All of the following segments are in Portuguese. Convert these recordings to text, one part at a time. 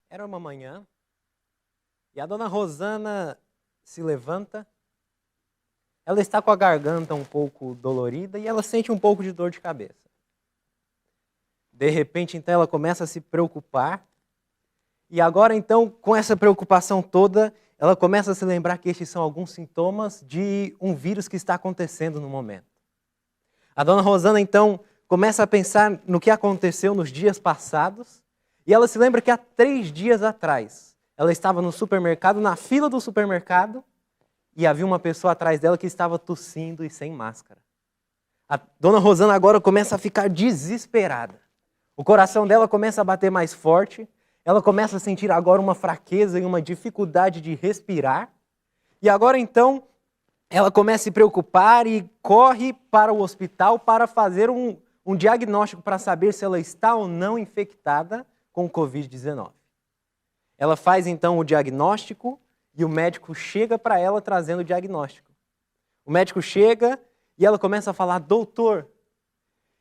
Era uma manhã e a dona Rosana se levanta. Ela está com a garganta um pouco dolorida e ela sente um pouco de dor de cabeça. De repente, então, ela começa a se preocupar. E agora, então, com essa preocupação toda, ela começa a se lembrar que estes são alguns sintomas de um vírus que está acontecendo no momento. A dona Rosana, então, começa a pensar no que aconteceu nos dias passados. E ela se lembra que há 3 dias atrás, ela estava no supermercado, na fila do supermercado, e havia uma pessoa atrás dela que estava tossindo e sem máscara. A dona Rosana agora começa a ficar desesperada. O coração dela começa a bater mais forte, ela começa a sentir agora uma fraqueza e uma dificuldade de respirar. E agora então, ela começa a se preocupar e corre para o hospital para fazer um diagnóstico para saber se ela está ou não infectada com o Covid-19. Ela faz então o diagnóstico e o médico chega para ela trazendo o diagnóstico. O médico chega e ela começa a falar: doutor,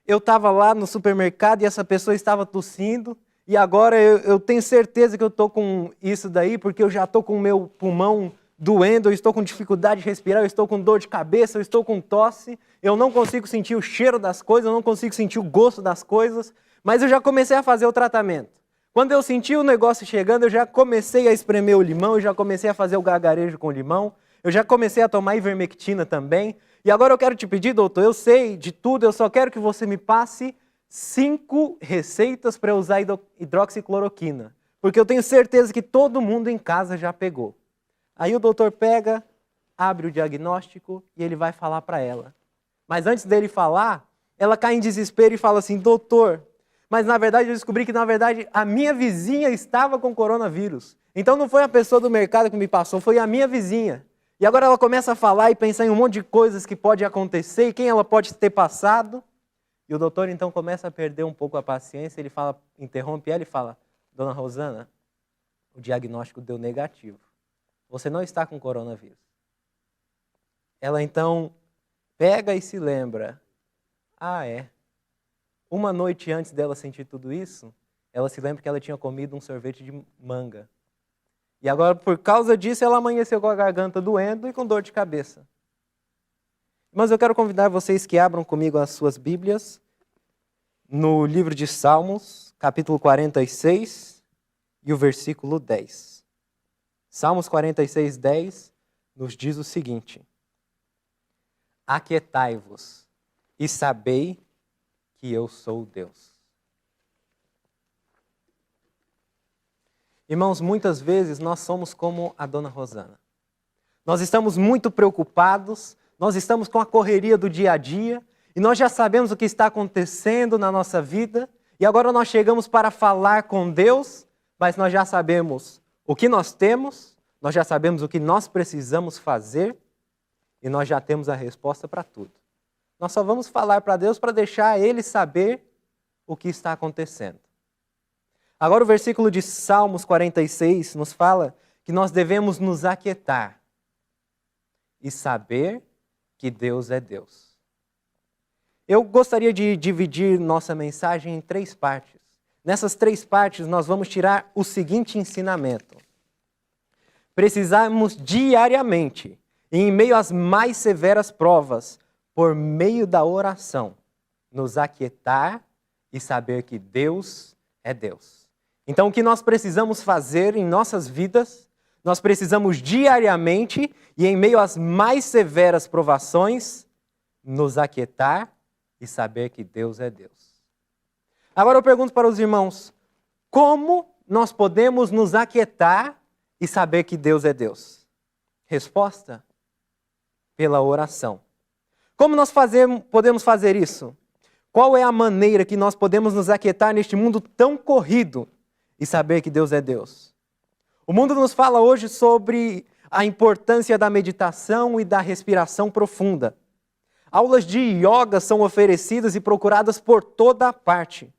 eu estava lá no supermercado e essa pessoa estava tossindo e agora eu tenho certeza que eu estou com isso daí porque eu já estou com o meu pulmão doendo, eu estou com dificuldade de respirar, eu estou com dor de cabeça, eu estou com tosse, eu não consigo sentir o cheiro das coisas, eu não consigo sentir o gosto das coisas, mas eu já comecei a fazer o tratamento. Quando eu senti o negócio chegando, eu já comecei a espremer o limão, eu já comecei a fazer o gargarejo com limão, eu já comecei a tomar ivermectina também. E agora eu quero te pedir, doutor, eu sei de tudo, eu só quero que você me passe 5 receitas para eu usar hidroxicloroquina, porque eu tenho certeza que todo mundo em casa já pegou. Aí o doutor pega, abre o diagnóstico e ele vai falar para ela. Mas antes dele falar, ela cai em desespero e fala assim: doutor, mas na verdade eu descobri que na verdade a minha vizinha estava com coronavírus. Então não foi a pessoa do mercado que me passou, foi a minha vizinha. E agora ela começa a falar e pensar em um monte de coisas que pode acontecer e quem ela pode ter passado. E o doutor então começa a perder um pouco a paciência, ele fala, interrompe ela e fala: dona Rosana, o diagnóstico deu negativo. Você não está com coronavírus. Ela então pega e se lembra: ah, é. Uma noite antes dela sentir tudo isso, ela se lembra que ela tinha comido um sorvete de manga. E agora, por causa disso, ela amanheceu com a garganta doendo e com dor de cabeça. Mas eu quero convidar vocês que abram comigo as suas Bíblias no livro de Salmos, capítulo 46 e o versículo 10. Salmos 46, 10 nos diz o seguinte: aquietai-vos e sabei que eu sou Deus. Irmãos, muitas vezes nós somos como a dona Rosana. Nós estamos muito preocupados, nós estamos com a correria do dia a dia, e nós já sabemos o que está acontecendo na nossa vida, e agora nós chegamos para falar com Deus, mas nós já sabemos o que nós temos, nós já sabemos o que nós precisamos fazer, e nós já temos a resposta para tudo. Nós só vamos falar para Deus para deixar Ele saber o que está acontecendo. Agora o versículo de Salmos 46 nos fala que nós devemos nos aquietar e saber que Deus é Deus. Eu gostaria de dividir nossa mensagem em 3 partes. Nessas 3 partes nós vamos tirar o seguinte ensinamento: precisamos diariamente, e em meio às mais severas provas, por meio da oração, nos aquietar e saber que Deus é Deus. Então, o que nós precisamos fazer em nossas vidas, nós precisamos diariamente e em meio às mais severas provações, nos aquietar e saber que Deus é Deus. Agora eu pergunto para os irmãos: como nós podemos nos aquietar e saber que Deus é Deus? Resposta: pela oração. Como nós podemos fazer isso? Qual é a maneira que nós podemos nos aquietar neste mundo tão corrido e saber que Deus é Deus? O mundo nos fala hoje sobre a importância da meditação e da respiração profunda. Aulas de yoga são oferecidas e procuradas por toda parte.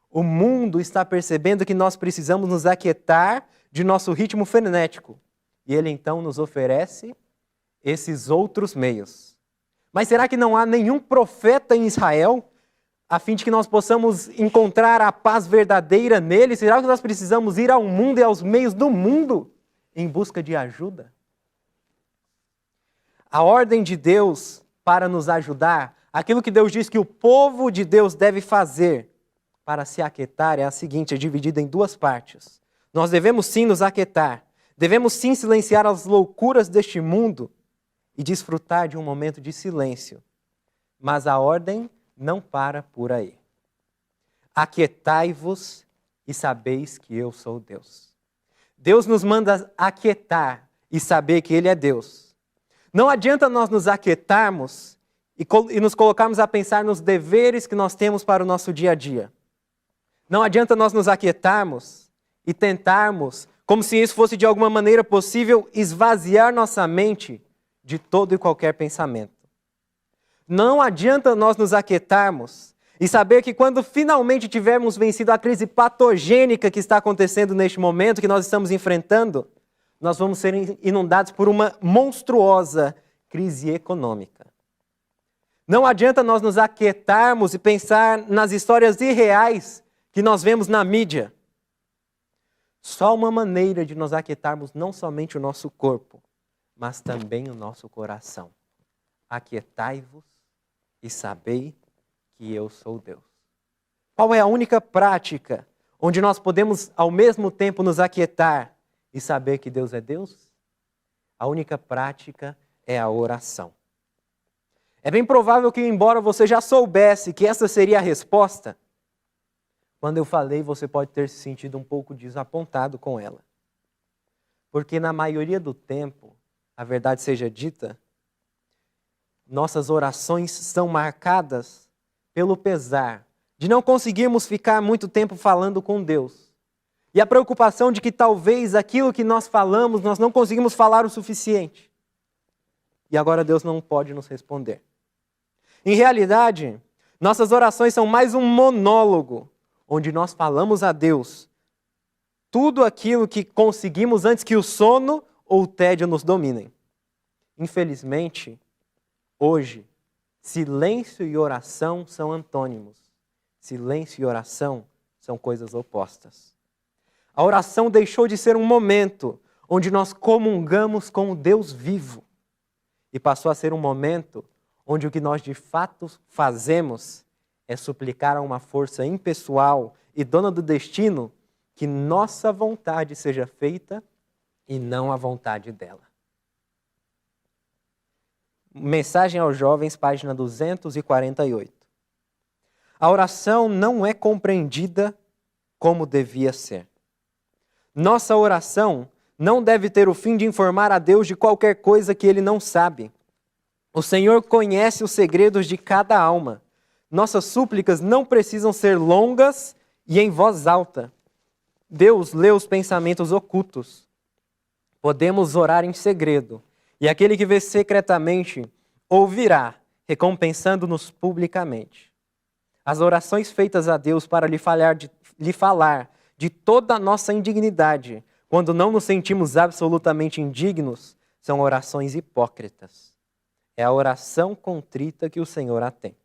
O mundo está percebendo que nós precisamos nos aquietar de nosso ritmo frenético. E ele então nos oferece esses outros meios. Mas será que não há nenhum profeta em Israel a fim de que nós possamos encontrar a paz verdadeira nele? Será que nós precisamos ir ao mundo e aos meios do mundo em busca de ajuda? A ordem de Deus para nos ajudar, aquilo que Deus diz que o povo de Deus deve fazer para se aquietar é a seguinte, é dividida em duas partes. Nós devemos sim nos aquietar, devemos sim silenciar as loucuras deste mundo e desfrutar de um momento de silêncio. Mas a ordem não para por aí. Aquietai-vos e sabeis que eu sou Deus. Deus nos manda aquietar e saber que Ele é Deus. Não adianta nós nos aquietarmos e nos colocarmos a pensar nos deveres que nós temos para o nosso dia a dia. Não adianta nós nos aquietarmos e tentarmos, como se isso fosse de alguma maneira possível, esvaziar nossa mente de todo e qualquer pensamento. Não adianta nós nos aquietarmos e saber que quando finalmente tivermos vencido a crise patogênica que está acontecendo neste momento, que nós estamos enfrentando, nós vamos ser inundados por uma monstruosa crise econômica. Não adianta nós nos aquietarmos e pensar nas histórias irreais que nós vemos na mídia. Só uma maneira de nos aquietarmos não somente o nosso corpo, mas também o nosso coração. Aquietai-vos e sabei que eu sou Deus. Qual é a única prática onde nós podemos ao mesmo tempo nos aquietar e saber que Deus é Deus? A única prática é a oração. É bem provável que, embora você já soubesse que essa seria a resposta, quando eu falei, você pode ter se sentido um pouco desapontado com ela. Porque na maioria do tempo, a verdade seja dita, nossas orações são marcadas pelo pesar de não conseguirmos ficar muito tempo falando com Deus. E a preocupação de que talvez aquilo que nós falamos, nós não conseguimos falar o suficiente. E agora Deus não pode nos responder. Em realidade, nossas orações são mais um monólogo, onde nós falamos a Deus tudo aquilo que conseguimos antes que o sono ou o tédio nos dominem. Infelizmente, hoje, silêncio e oração são antônimos. Silêncio e oração são coisas opostas. A oração deixou de ser um momento onde nós comungamos com o Deus vivo e passou a ser um momento onde o que nós de fato fazemos é suplicar a uma força impessoal e dona do destino que nossa vontade seja feita e não a vontade dela. Mensagem aos Jovens, página 248. A oração não é compreendida como devia ser. Nossa oração não deve ter o fim de informar a Deus de qualquer coisa que Ele não sabe. O Senhor conhece os segredos de cada alma. Nossas súplicas não precisam ser longas e em voz alta. Deus lê os pensamentos ocultos. Podemos orar em segredo, e aquele que vê secretamente ouvirá, recompensando-nos publicamente. As orações feitas a Deus para lhe falar de toda a nossa indignidade, quando não nos sentimos absolutamente indignos, são orações hipócritas. É a oração contrita que o Senhor atende.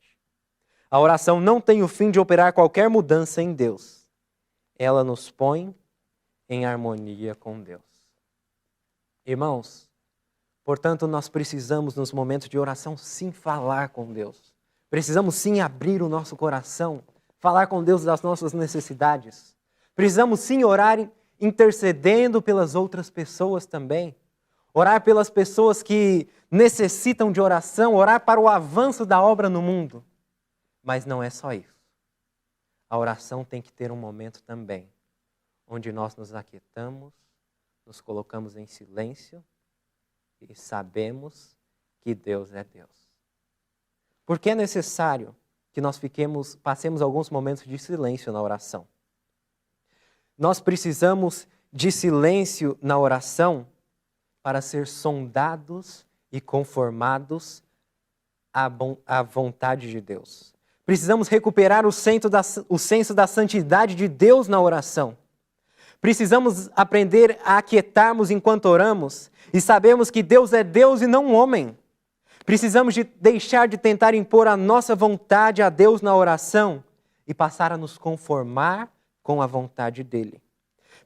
A oração não tem o fim de operar qualquer mudança em Deus. Ela nos põe em harmonia com Deus. Irmãos, portanto, nós precisamos, nos momentos de oração, sim falar com Deus. Precisamos sim abrir o nosso coração, falar com Deus das nossas necessidades. Precisamos sim orar intercedendo pelas outras pessoas também. Orar pelas pessoas que necessitam de oração, orar para o avanço da obra no mundo. Mas não é só isso. A oração tem que ter um momento também, onde nós nos aquietamos, nos colocamos em silêncio e sabemos que Deus é Deus. Porque é necessário que nós passemos alguns momentos de silêncio na oração. Nós precisamos de silêncio na oração para ser sondados e conformados à vontade de Deus. Precisamos recuperar o senso da santidade de Deus na oração. Precisamos aprender a aquietarmos enquanto oramos e sabemos que Deus é Deus e não um homem. Precisamos de deixar de tentar impor a nossa vontade a Deus na oração e passar a nos conformar com a vontade dele.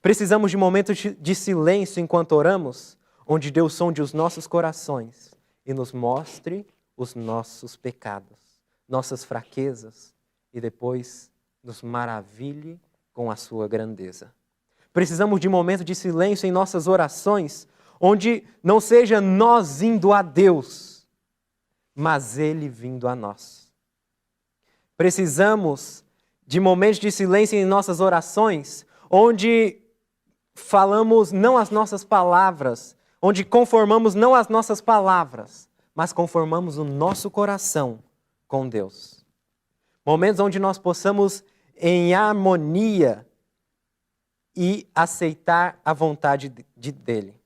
Precisamos de momentos de silêncio enquanto oramos, onde Deus sonde os nossos corações e nos mostre os nossos pecados, nossas fraquezas e depois nos maravilhe com a sua grandeza. Precisamos de momentos de silêncio em nossas orações, onde não seja nós indo a Deus, mas Ele vindo a nós. Precisamos de momentos de silêncio em nossas orações, onde falamos não as nossas palavras, onde conformamos não as nossas palavras, mas conformamos o nosso coração com Deus. Momentos onde nós possamos, em harmonia, e aceitar a vontade dele.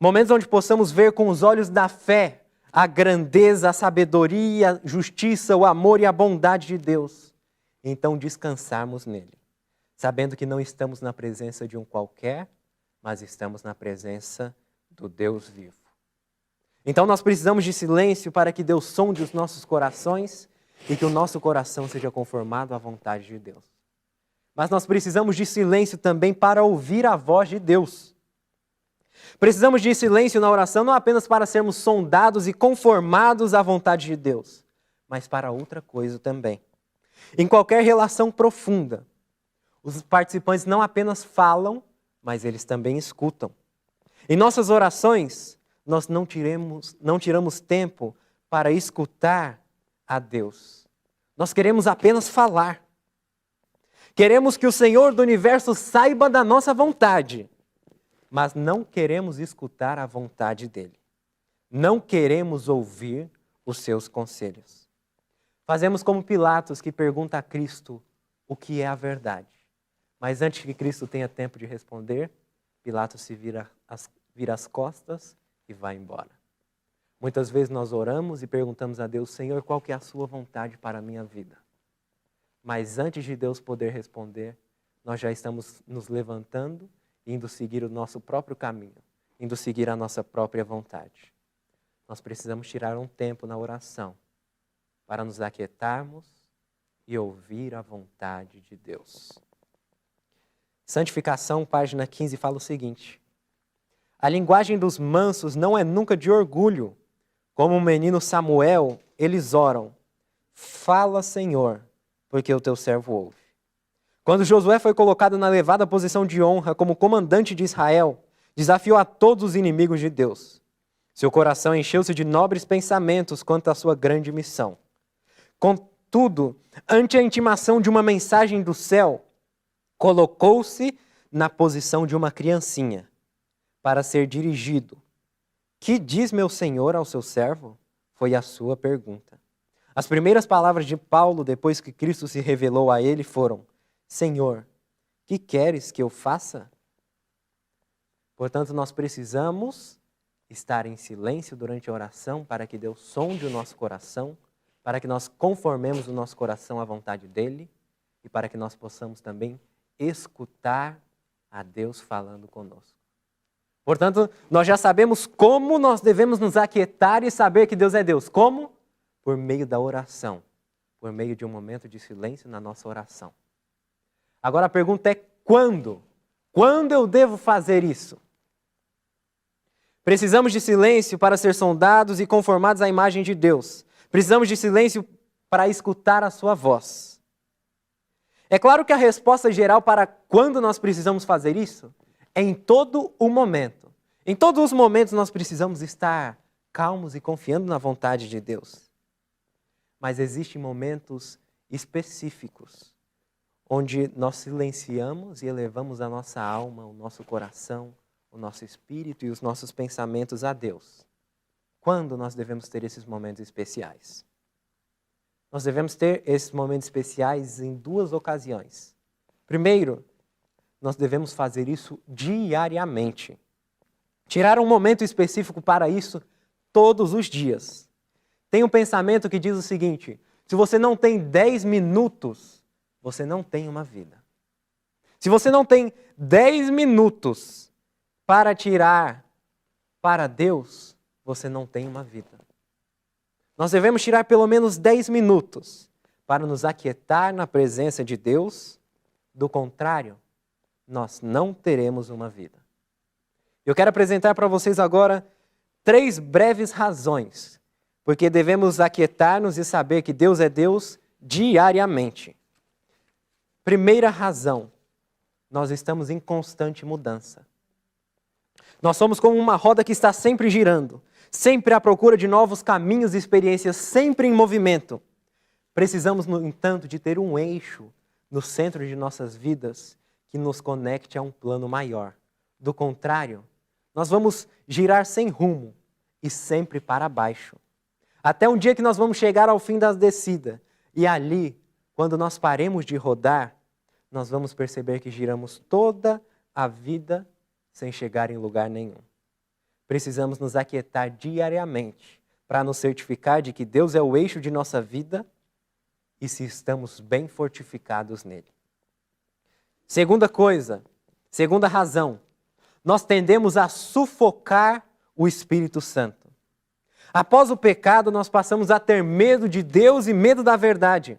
Momentos onde possamos ver com os olhos da fé a grandeza, a sabedoria, a justiça, o amor e a bondade de Deus. Então descansarmos nele, sabendo que não estamos na presença de um qualquer, mas estamos na presença do Deus vivo. Então nós precisamos de silêncio para que Deus sonde os nossos corações e que o nosso coração seja conformado à vontade de Deus. Mas nós precisamos de silêncio também para ouvir a voz de Deus. Precisamos de silêncio na oração não apenas para sermos sondados e conformados à vontade de Deus, mas para outra coisa também. Em qualquer relação profunda, os participantes não apenas falam, mas eles também escutam. Em nossas orações, nós não tiramos tempo para escutar a Deus. Nós queremos apenas falar. Queremos que o Senhor do Universo saiba da nossa vontade, mas não queremos escutar a vontade dele. Não queremos ouvir os seus conselhos. Fazemos como Pilatos, que pergunta a Cristo o que é a verdade. Mas antes que Cristo tenha tempo de responder, Pilatos se vira as costas e vai embora. Muitas vezes nós oramos e perguntamos a Deus: Senhor, qual que é a sua vontade para a minha vida? Mas antes de Deus poder responder, nós já estamos nos levantando, indo seguir o nosso próprio caminho, indo seguir a nossa própria vontade. Nós precisamos tirar um tempo na oração para nos aquietarmos e ouvir a vontade de Deus. Santificação, página 15, fala o seguinte: a linguagem dos mansos não é nunca de orgulho. Como o menino Samuel, eles oram: fala, Senhor, porque o teu servo ouve. Quando Josué foi colocado na elevada posição de honra como comandante de Israel, desafiou a todos os inimigos de Deus. Seu coração encheu-se de nobres pensamentos quanto à sua grande missão. Contudo, ante a intimação de uma mensagem do céu, colocou-se na posição de uma criancinha, para ser dirigido. Que diz meu Senhor ao seu servo? Foi a sua pergunta. As primeiras palavras de Paulo, depois que Cristo se revelou a ele, foram: Senhor, que queres que eu faça? Portanto, nós precisamos estar em silêncio durante a oração para que Deus sonde o nosso coração, para que nós conformemos o nosso coração à vontade dele e para que nós possamos também escutar a Deus falando conosco. Portanto, nós já sabemos como nós devemos nos aquietar e saber que Deus é Deus. Como? Por meio da oração, por meio de um momento de silêncio na nossa oração. Agora a pergunta é quando? Quando eu devo fazer isso? Precisamos de silêncio para ser sondados e conformados à imagem de Deus. Precisamos de silêncio para escutar a sua voz. É claro que a resposta geral para quando nós precisamos fazer isso é em todo o momento. Em todos os momentos nós precisamos estar calmos e confiando na vontade de Deus. Mas existem momentos específicos onde nós silenciamos e elevamos a nossa alma, o nosso coração, o nosso espírito e os nossos pensamentos a Deus. Quando nós devemos ter esses momentos especiais? Nós devemos ter esses momentos especiais em duas ocasiões. Primeiro, nós devemos fazer isso diariamente. Tirar um momento específico para isso todos os dias. Tem um pensamento que diz o seguinte: se você não tem 10 minutos, você não tem uma vida. Se você não tem 10 minutos para tirar para Deus, você não tem uma vida. Nós devemos tirar pelo menos 10 minutos para nos aquietar na presença de Deus. Do contrário, nós não teremos uma vida. Eu quero apresentar para vocês agora 3 breves razões porque devemos aquietar-nos e saber que Deus é Deus diariamente. Primeira razão, nós estamos em constante mudança. Nós somos como uma roda que está sempre girando, sempre à procura de novos caminhos e experiências, sempre em movimento. Precisamos, no entanto, de ter um eixo no centro de nossas vidas que nos conecte a um plano maior. Do contrário, nós vamos girar sem rumo e sempre para baixo. Até um dia que nós vamos chegar ao fim da descida. E ali, quando nós paremos de rodar, nós vamos perceber que giramos toda a vida sem chegar em lugar nenhum. Precisamos nos aquietar diariamente para nos certificar de que Deus é o eixo de nossa vida e se estamos bem fortificados nele. Segunda razão, nós tendemos a sufocar o Espírito Santo. Após o pecado, nós passamos a ter medo de Deus e medo da verdade.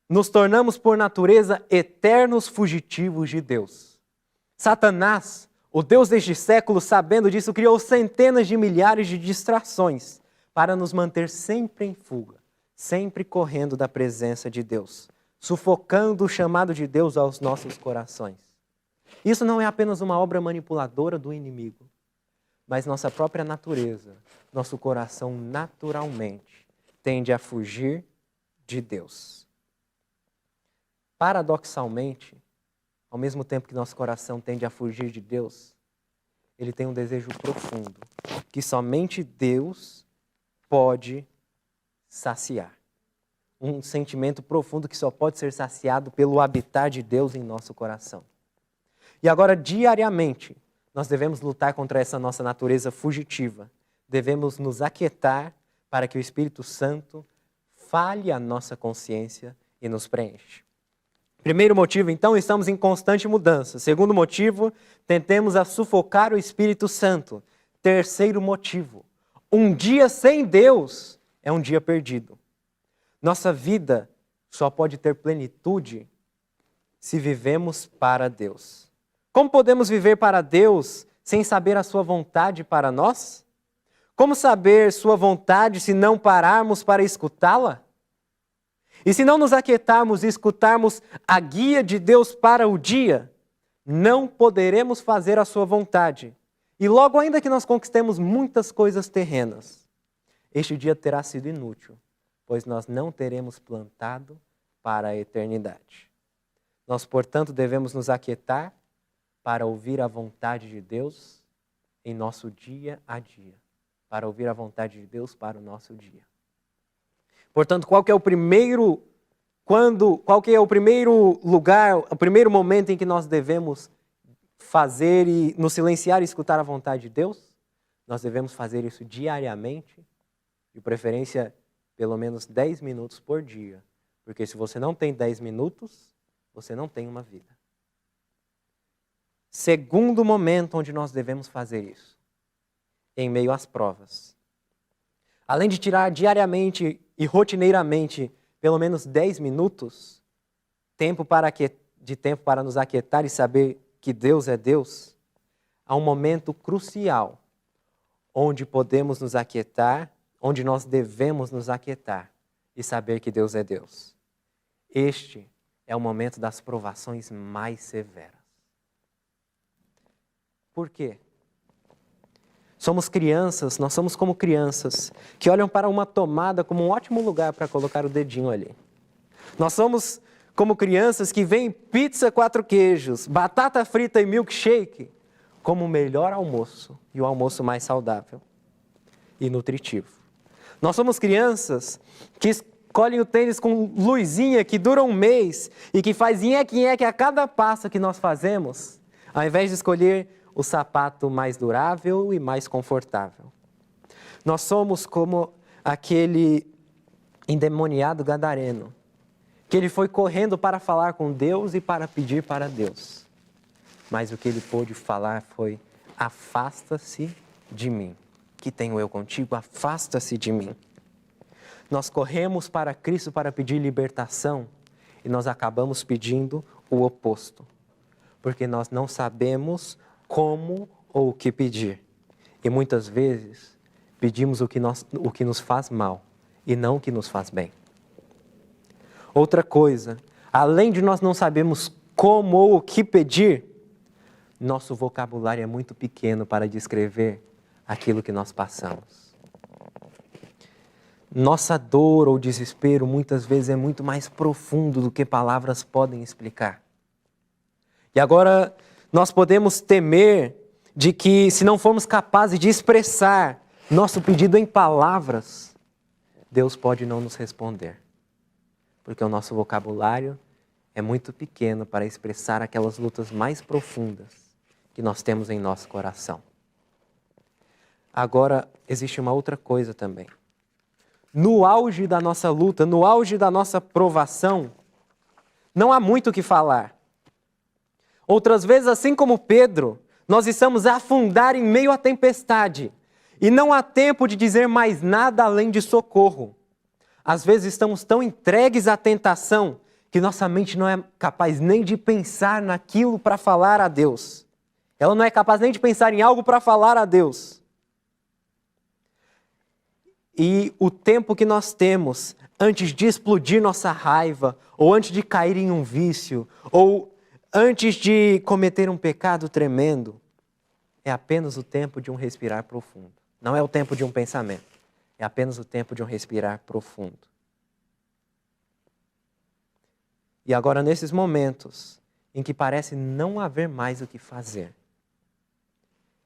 Nos tornamos, por natureza, eternos fugitivos de Deus. Satanás, o Deus deste século, sabendo disso, criou centenas de milhares de distrações para nos manter sempre em fuga, sempre correndo da presença de Deus, sufocando o chamado de Deus aos nossos corações. Isso não é apenas uma obra manipuladora do inimigo, mas nossa própria natureza, nosso coração naturalmente tende a fugir de Deus. Paradoxalmente, ao mesmo tempo que nosso coração tende a fugir de Deus, ele tem um desejo profundo, que somente Deus pode saciar. Um sentimento profundo que só pode ser saciado pelo habitar de Deus em nosso coração. E agora, diariamente, nós devemos lutar contra essa nossa natureza fugitiva. Devemos nos aquietar para que o Espírito Santo fale a nossa consciência e nos preencha. Primeiro motivo, então, estamos em constante mudança. Segundo motivo, tentemos a sufocar o Espírito Santo. Terceiro motivo, um dia sem Deus é um dia perdido. Nossa vida só pode ter plenitude se vivemos para Deus. Como podemos viver para Deus sem saber a sua vontade para nós? Como saber sua vontade se não pararmos para escutá-la? E se não nos aquietarmos e escutarmos a guia de Deus para o dia, não poderemos fazer a sua vontade. E logo, ainda que nós conquistemos muitas coisas terrenas, este dia terá sido inútil, pois nós não teremos plantado para a eternidade. Nós, portanto, devemos nos aquietar para ouvir a vontade de Deus em nosso dia a dia. Para ouvir a vontade de Deus para o nosso dia. Portanto, qual que é o primeiro lugar, o primeiro momento em que nós devemos fazer e nos silenciar e escutar a vontade de Deus? Nós devemos fazer isso diariamente, de preferência pelo menos 10 minutos por dia. Porque se você não tem 10 minutos, você não tem uma vida. Segundo momento onde nós devemos fazer isso, em meio às provas. Além de tirar diariamente e rotineiramente pelo menos 10 minutos, tempo para nos aquietar e saber que Deus é Deus, há um momento crucial onde podemos nos aquietar, onde nós devemos nos aquietar e saber que Deus é Deus. Este é o momento das provações mais severas. Por quê? Nós somos como crianças que olham para uma tomada como um ótimo lugar para colocar o dedinho ali. Nós somos como crianças que veem pizza 4 queijos, batata frita e milkshake como o melhor almoço e o almoço mais saudável e nutritivo. Nós somos crianças que escolhem o tênis com luzinha que dura um mês e que faz nheque-nheque a cada passo que nós fazemos, ao invés de escolher o sapato mais durável e mais confortável. Nós somos como aquele endemoniado gadareno, que ele foi correndo para falar com Deus e para pedir para Deus. Mas o que ele pôde falar foi: afasta-se de mim. que tenho eu contigo? Afasta-se de mim. Nós corremos para Cristo para pedir libertação e nós acabamos pedindo o oposto, porque nós não sabemos como ou o que pedir. E muitas vezes pedimos o que nos faz mal e não o que nos faz bem. Outra coisa, além de nós não sabermos como ou o que pedir, nosso vocabulário é muito pequeno para descrever aquilo que nós passamos. Nossa dor ou desespero muitas vezes é muito mais profundo do que palavras podem explicar. E agora nós podemos temer de que, se não formos capazes de expressar nosso pedido em palavras, Deus pode não nos responder. Porque o nosso vocabulário é muito pequeno para expressar aquelas lutas mais profundas que nós temos em nosso coração. Agora, existe uma outra coisa também. No auge da nossa luta, no auge da nossa provação, não há muito o que falar. Outras vezes, assim como Pedro, nós estamos a afundar em meio à tempestade e não há tempo de dizer mais nada além de socorro. Às vezes estamos tão entregues à tentação que nossa mente não é capaz nem de pensar naquilo para falar a Deus. Ela não é capaz nem de pensar em algo para falar a Deus. E o tempo que nós temos antes de explodir nossa raiva, ou antes de cair em um vício, ou antes de cometer um pecado tremendo, é apenas o tempo de um respirar profundo. Não é o tempo de um pensamento, é apenas o tempo de um respirar profundo. E agora, nesses momentos em que parece não haver mais o que fazer,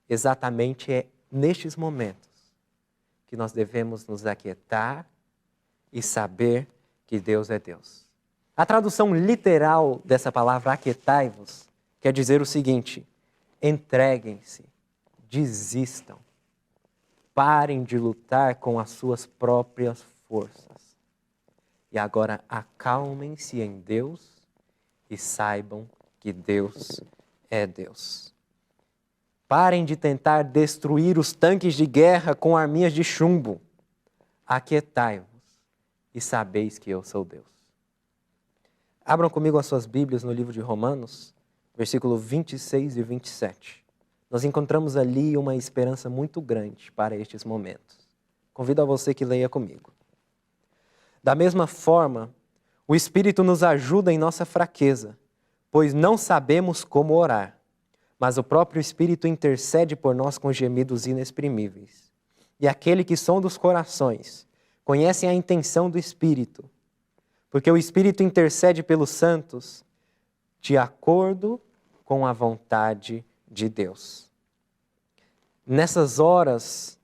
exatamente é nestes momentos que nós devemos nos aquietar e saber que Deus é Deus. A tradução literal dessa palavra aquietai-vos quer dizer o seguinte: entreguem-se, desistam, parem de lutar com as suas próprias forças. E agora acalmem-se em Deus e saibam que Deus é Deus. Parem de tentar destruir os tanques de guerra com arminhas de chumbo. Aquietai-vos e sabeis que eu sou Deus. Abram comigo as suas Bíblias no livro de Romanos, versículo 26 e 27. Nós encontramos ali uma esperança muito grande para estes momentos. Convido a você que leia comigo. Da mesma forma, o Espírito nos ajuda em nossa fraqueza, pois não sabemos como orar, mas o próprio Espírito intercede por nós com gemidos inexprimíveis. E aquele que sonda os corações conhece a intenção do Espírito, porque o Espírito intercede pelos santos de acordo com a vontade de Deus. Nessas horas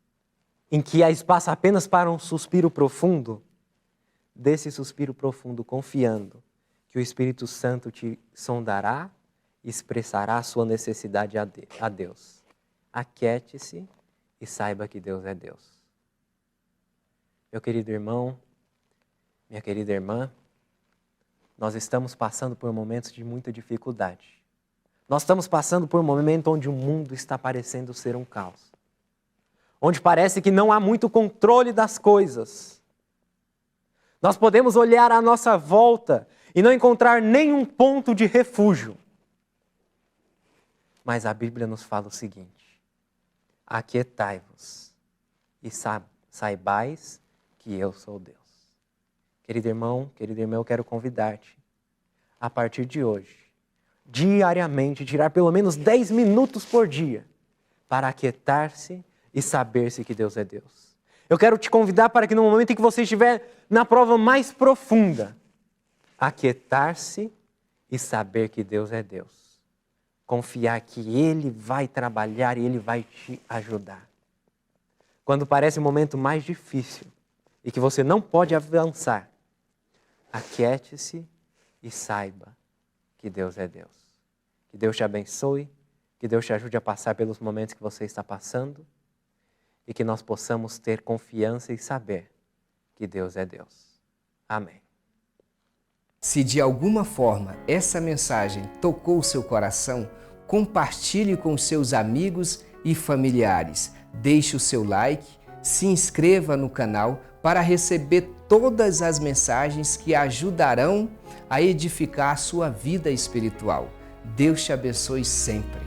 em que há espaço apenas para um suspiro profundo, desse suspiro profundo confiando que o Espírito Santo te sondará e expressará a sua necessidade a Deus. Aquiete-se e saiba que Deus é Deus. Meu querido irmão, minha querida irmã, nós estamos passando por momentos de muita dificuldade. Nós estamos passando por um momento onde o mundo está parecendo ser um caos. Onde parece que não há muito controle das coisas. Nós podemos olhar à nossa volta e não encontrar nenhum ponto de refúgio. Mas a Bíblia nos fala o seguinte: aquietai-vos e saibais que eu sou Deus. Querido irmão, querida irmã, eu quero convidar-te, a partir de hoje, diariamente, tirar pelo menos 10 minutos por dia para aquietar-se e saber-se que Deus é Deus. Eu quero te convidar para que no momento em que você estiver na prova mais profunda, aquietar-se e saber que Deus é Deus. Confiar que Ele vai trabalhar e Ele vai te ajudar. Quando parece o momento mais difícil e que você não pode avançar, aquiete-se e saiba que Deus é Deus. Que Deus te abençoe, que Deus te ajude a passar pelos momentos que você está passando e que nós possamos ter confiança e saber que Deus é Deus. Amém. Se de alguma forma essa mensagem tocou o seu coração, compartilhe com seus amigos e familiares. deixe o seu like, se inscreva no canal para receber todas as mensagens que ajudarão a edificar a sua vida espiritual. Deus te abençoe sempre.